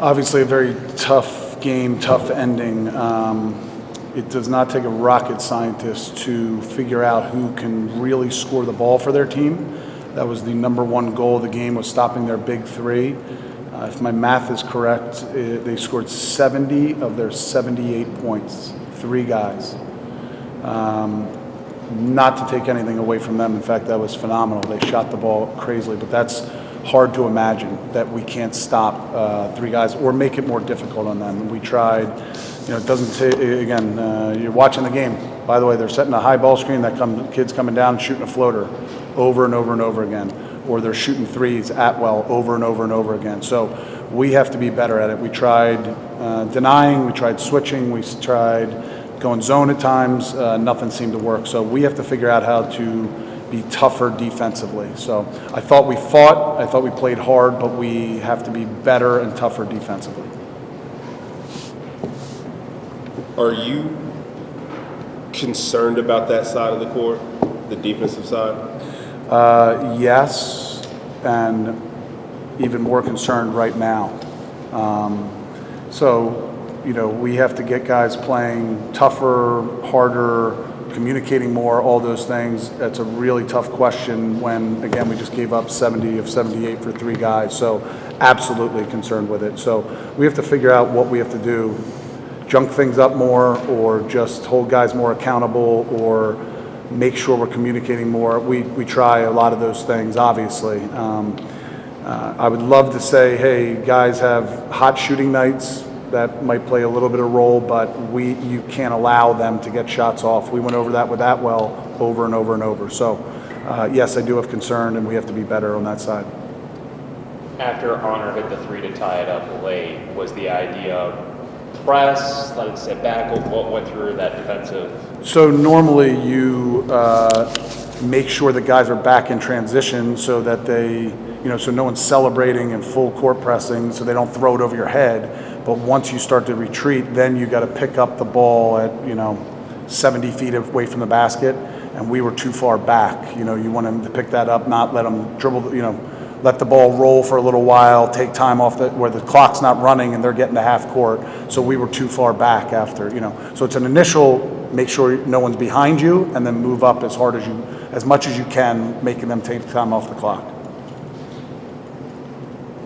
Obviously a very tough game, tough ending. It does not take a rocket scientist to figure out who can really score the ball for their team. That was the number one goal of the game, was stopping their big three. If my math is correct, they scored 70 of their 78 points, 3 guys. Not to take anything away from them. In fact, that was phenomenal. They shot the ball crazily, but that's hard to imagine that we can't stop 3 guys or make it more difficult on them. We tried. It doesn't take, again, you're watching the game. By the way, they're setting a high ball screen, kid's coming down shooting a floater over and over and over again. Or they're shooting threes at well over and over and over again. So we have to be better at it. We tried denying, we tried switching, we tried going zone at times. Nothing seemed to work. So we have to figure out how to be tougher defensively. So I thought we fought, I thought we played hard, but we have to be better and tougher defensively. Are you concerned about that side of the court, the defensive side? Yes, and even more concerned right now. We have to get guys playing tougher, harder, communicating more, all those things. That's a really tough question when, again, we just gave up 70 of 78 for 3 guys. So absolutely concerned with it. So we have to figure out what we have to do. Junk things up more, or just hold guys more accountable, or make sure we're communicating more. We try a lot of those things, obviously. I would love to say, hey, guys have hot shooting nights. That might play a little bit of role, but you can't allow them to get shots off. We went over that with Atwell over and over and over. So, yes, I do have concern, and we have to be better on that side. After Honor hit the 3 to tie it up late, was the idea press, let it sit back? What went through that defensive? So normally you make sure the guys are back in transition so that so no one's celebrating and full court pressing so they don't throw it over your head. But once you start to retreat, then you got to pick up the ball at, 70 feet away from the basket. And we were too far back. You want them to pick that up, not let them dribble, let the ball roll for a little while, take time off where the clock's not running and they're getting to half court. So we were too far back after, So it's an initial, make sure no one's behind you, and then move up as much as you can, making them take time off the clock.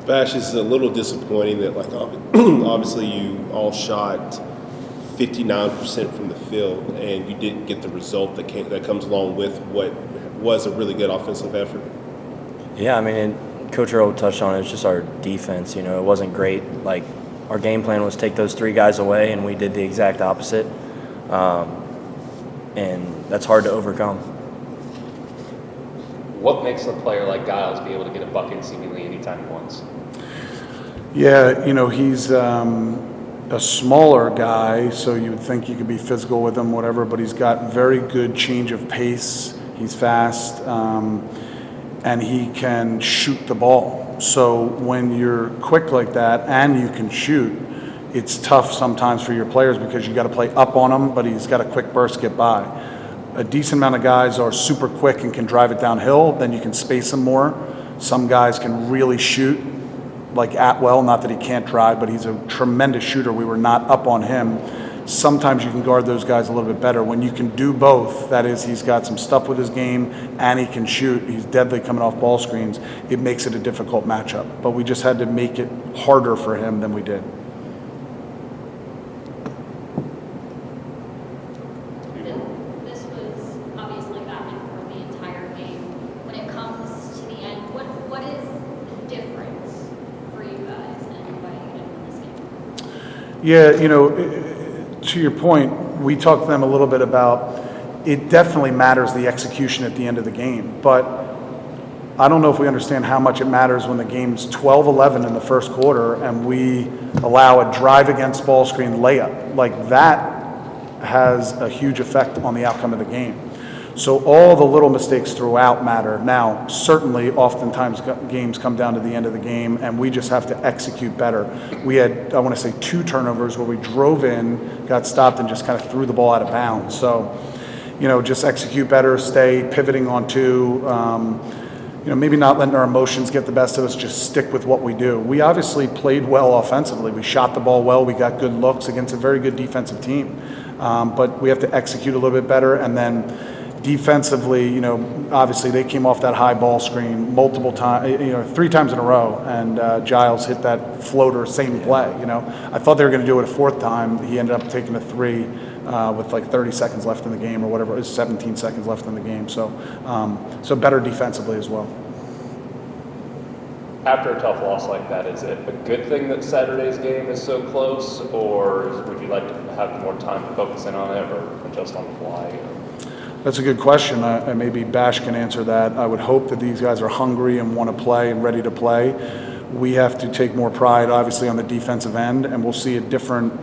Bash, is a little disappointing that, obviously you all shot 59% from the field, and you didn't get the result that comes along with what was a really good offensive effort. Yeah, and Coach Earl touched on it. It's just our defense. It wasn't great. Our game plan was take those 3 guys away, and we did the exact opposite. And that's hard to overcome. What makes a player like Giles be able to get a bucket seemingly anytime he wants? Yeah, he's a smaller guy, so you would think you could be physical with him, whatever, but he's got very good change of pace. He's fast, and he can shoot the ball. So when you're quick like that and you can shoot, it's tough sometimes for your players because you got to play up on him, but he's got a quick burst, get by. A decent amount of guys are super quick and can drive it downhill, then you can space them more. Some guys can really shoot, like Atwell, not that he can't drive, but he's a tremendous shooter. We were not up on him. Sometimes you can guard those guys a little bit better. When you can do both, that is, he's got some stuff with his game and he can shoot, he's deadly coming off ball screens, it makes it a difficult matchup. But we just had to make it harder for him than we did. Yeah, to your point, we talked to them a little bit about it definitely matters the execution at the end of the game. But I don't know if we understand how much it matters when the game's 12-11 in the first quarter and we allow a drive against ball screen layup. That has a huge effect on the outcome of the game. So all the little mistakes throughout matter. Now, certainly, oftentimes games come down to the end of the game, and we just have to execute better. We had, I want to say, 2 turnovers where we drove in, got stopped, and just kind of threw the ball out of bounds. So, just execute better, stay pivoting on 2. maybe not letting our emotions get the best of us, just stick with what we do. We obviously played well offensively. We shot the ball well. We got good looks against a very good defensive team. But we have to execute a little bit better. And then defensively, obviously they came off that high ball screen multiple times, 3 times in a row. And Giles hit that floater, same play. I thought they were going to do it a 4th time. He ended up taking a 3 with like 30 seconds left in the game or whatever. It was 17 seconds left in the game. So better defensively as well. After a tough loss like that, is it a good thing that Saturday's game is so close, or would you like to have more time to focus in on it, or adjust on the fly? That's a good question. Maybe Bash can answer that. I would hope that these guys are hungry and want to play and ready to play. We have to take more pride, obviously, on the defensive end, and we'll see a different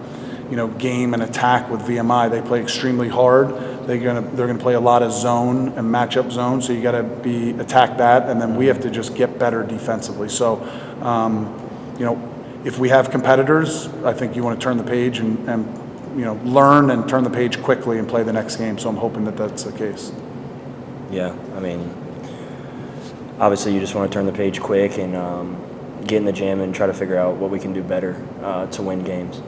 game and attack with VMI. They play extremely hard. They're gonna play a lot of zone and matchup zone, so you got to attack that, and then we have to just get better defensively. So, if we have competitors, I think you want to turn the page and learn and turn the page quickly and play the next game. So I'm hoping that that's the case. Yeah, obviously you just want to turn the page quick and get in the gym and try to figure out what we can do better to win games.